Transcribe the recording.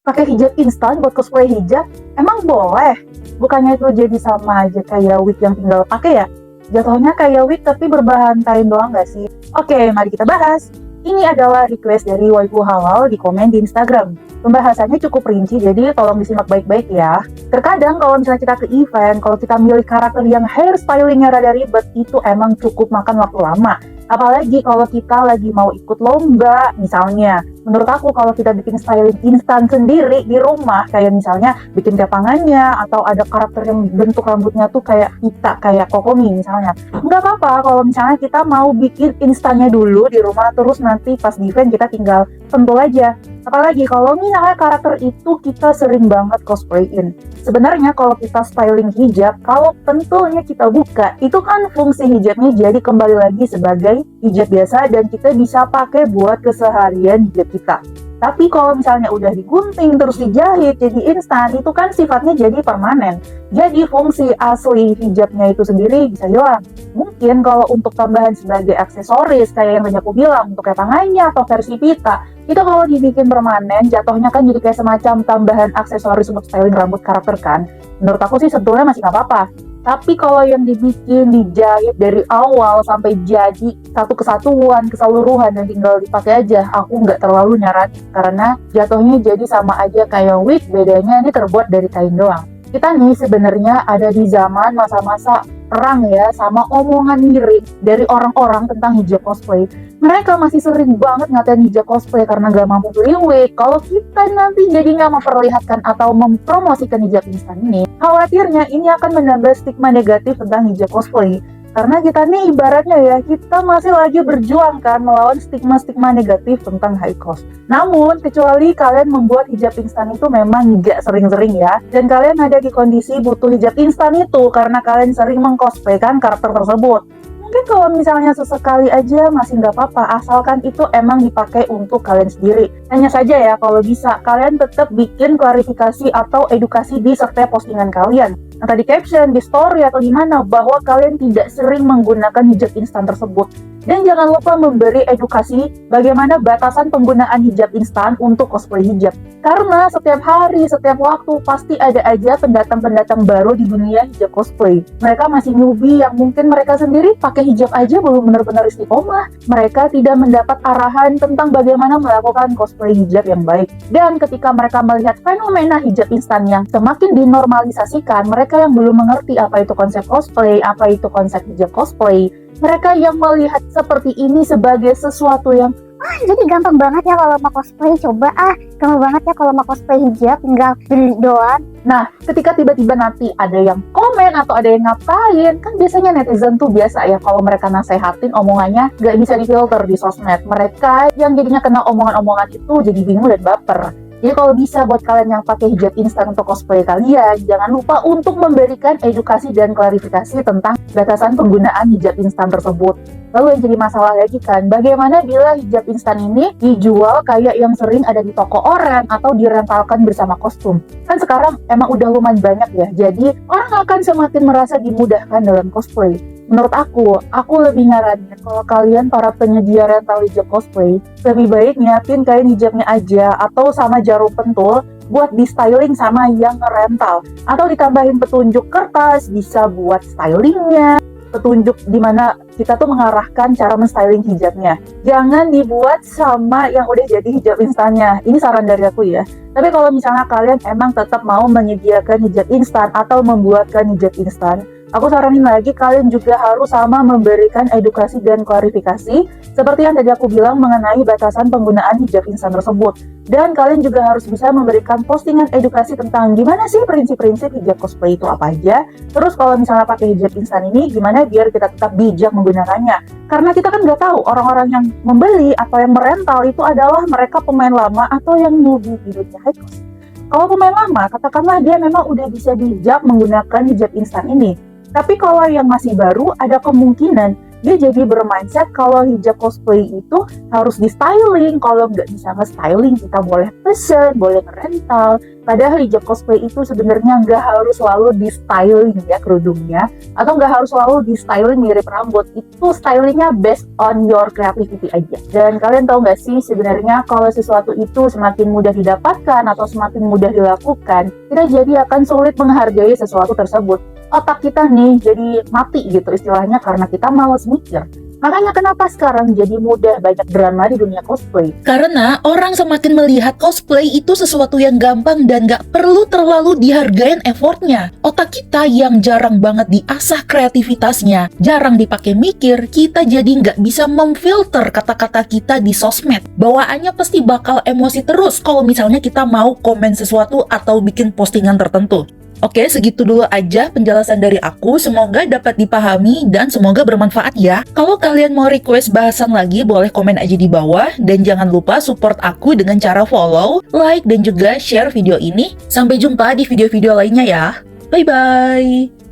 pakai hijab instan buat cosplay hijab, emang boleh? Bukannya itu jadi sama aja kayak wig yang tinggal pakai ya? Jatuhnya kayak wig tapi berbahan kain doang nggak sih? Oke, mari kita bahas. Ini adalah request dari Waifu Halal di komen di Instagram. Pembahasannya cukup rinci, jadi tolong disimak baik-baik ya. Terkadang kalau misalnya kita ke event, kalau kita milih karakter yang hairstylingnya rada ribet, itu emang cukup makan waktu lama. Apalagi kalau kita lagi mau ikut lomba, misalnya. Menurut aku kalau kita bikin styling instan sendiri di rumah, kayak misalnya bikin kepangannya, atau ada karakter yang bentuk rambutnya tuh kayak kita, kayak Kokomi misalnya. Nggak apa-apa kalau misalnya kita mau bikin instannya dulu di rumah, terus nanti pas di event kita tinggal sentuh aja. Apalagi kalau misalnya karakter itu kita sering banget cosplayin. Sebenarnya kalau kita styling hijab, kalau pentulnya kita buka, itu kan fungsi hijabnya jadi kembali lagi sebagai hijab biasa dan kita bisa pakai buat keseharian hijab kita. Tapi kalau misalnya udah digunting terus dijahit jadi instan, itu kan sifatnya jadi permanen. Jadi fungsi asli hijabnya itu sendiri bisa hilang. Mungkin kalau untuk tambahan sebagai aksesoris kayak yang tadi aku bilang, untuk kepangannya atau versi pita, itu kalau dibikin permanen, jatuhnya kan jadi kayak semacam tambahan aksesoris untuk styling rambut karakter kan. Menurut aku sih sebetulnya masih nggak apa-apa. Tapi kalau yang dibikin, dijahit dari awal sampai jadi satu kesatuan, keseluruhan dan tinggal dipakai aja, aku nggak terlalu nyaranin. Karena jatuhnya jadi sama aja kayak wig, bedanya ini terbuat dari kain doang. Kita nih sebenarnya ada di zaman masa-masa perang ya, sama omongan miring dari orang-orang tentang hijab cosplay. Mereka masih sering banget ngatain hijab cosplay karena gak mampu beli wig. Kalau kita nanti jadi nggak memperlihatkan atau mempromosikan hijab instan ini, khawatirnya ini akan menambah stigma negatif tentang hijab cosplay. Karena kita nih ibaratnya ya, kita masih lagi berjuang kan melawan stigma-stigma negatif tentang high cost. Namun, kecuali kalian membuat hijab instan itu memang nggak sering-sering ya, dan kalian ada di kondisi butuh hijab instan itu karena kalian sering mengcosplaykan karakter tersebut. Mungkin kalau misalnya sesekali aja masih nggak apa-apa, asalkan itu emang dipakai untuk kalian sendiri. Hanya saja ya, kalau bisa, kalian tetap bikin klarifikasi atau edukasi di setiap postingan kalian. Entah di caption, di story, atau di mana, bahwa kalian tidak sering menggunakan hijab instan tersebut. Dan jangan lupa memberi edukasi bagaimana batasan penggunaan hijab instan untuk cosplay hijab. Karena setiap hari, setiap waktu, pasti ada aja pendatang-pendatang baru di dunia hijab cosplay. Mereka masih newbie yang mungkin mereka sendiri pakai hijab aja belum benar-benar istiqomah. Mereka tidak mendapat arahan tentang bagaimana melakukan cosplay hijab yang baik. Dan ketika mereka melihat fenomena hijab instan yang semakin dinormalisasikan, mereka yang belum mengerti apa itu konsep cosplay, apa itu konsep hijab cosplay, mereka yang melihat seperti ini sebagai sesuatu yang jadi gampang banget ya kalau mau cosplay, coba gampang banget ya kalau mau cosplay hijab, tinggal beli doang. Nah, ketika tiba-tiba nanti ada yang komen atau ada yang ngapain, kan biasanya netizen tuh biasa ya kalau mereka nasehatin omongannya gak bisa difilter di sosmed. Mereka yang jadinya kena omongan-omongan itu jadi bingung dan baper. Jadi kalau bisa buat kalian yang pakai hijab instan untuk cosplay kalian, jangan lupa untuk memberikan edukasi dan klarifikasi tentang batasan penggunaan hijab instan tersebut. Lalu yang jadi masalah lagi kan, bagaimana bila hijab instan ini dijual kayak yang sering ada di toko oren atau direntalkan bersama kostum? Kan sekarang emang udah lumayan banyak ya, jadi orang akan semakin merasa dimudahkan dalam cosplay. Menurut aku lebih nyaranin kalau kalian para penyedia rental hijab cosplay, lebih baik nyiapin kain hijabnya aja atau sama jarum pentul buat di styling sama yang rental, atau ditambahin petunjuk kertas bisa buat stylingnya, petunjuk dimana kita tuh mengarahkan cara menstyling hijabnya. Jangan dibuat sama yang udah jadi hijab instannya. Ini saran dari aku ya. Tapi kalau misalnya kalian emang tetap mau menyediakan hijab instan atau membuatkan hijab instan, aku saranin lagi kalian juga harus sama memberikan edukasi dan klarifikasi seperti yang tadi aku bilang mengenai batasan penggunaan hijab instan tersebut. Dan kalian juga harus bisa memberikan postingan edukasi tentang gimana sih prinsip-prinsip hijab cosplay itu apa aja. Terus kalau misalnya pakai hijab instan ini gimana biar kita tetap bijak menggunakannya. Karena kita kan nggak tahu orang-orang yang membeli atau yang merental itu adalah mereka pemain lama atau yang newbie di dunia high cost. Kalau pemain lama, katakanlah dia memang udah bisa bijak menggunakan hijab instan ini. Tapi kalau yang masih baru, ada kemungkinan dia jadi bermindset kalau hijab cosplay itu harus di styling. Kalau nggak bisa nge-styling, kita boleh pesen, boleh rental. Padahal hijab cosplay itu sebenarnya nggak harus selalu di styling ya kerudungnya, atau nggak harus selalu di styling mirip rambut. Itu stylingnya based on your creativity aja. Dan kalian tahu nggak sih sebenarnya kalau sesuatu itu semakin mudah didapatkan atau semakin mudah dilakukan, kita jadi akan sulit menghargai sesuatu tersebut. Otak kita nih jadi mati gitu istilahnya karena kita malas mikir. Makanya kenapa sekarang jadi mudah banyak drama di dunia cosplay. Karena orang semakin melihat cosplay itu sesuatu yang gampang dan gak perlu terlalu dihargain effortnya. Otak kita yang jarang banget diasah kreativitasnya, jarang dipakai mikir, kita jadi gak bisa memfilter kata-kata kita di sosmed. Bawaannya pasti bakal emosi terus kalau misalnya kita mau komen sesuatu atau bikin postingan tertentu. Oke, segitu dulu aja penjelasan dari aku. Semoga dapat dipahami dan semoga bermanfaat ya. Kalau kalian mau request bahasan lagi, boleh komen aja di bawah. Dan jangan lupa support aku dengan cara follow, like, dan juga share video ini. Sampai jumpa di video-video lainnya ya. Bye-bye!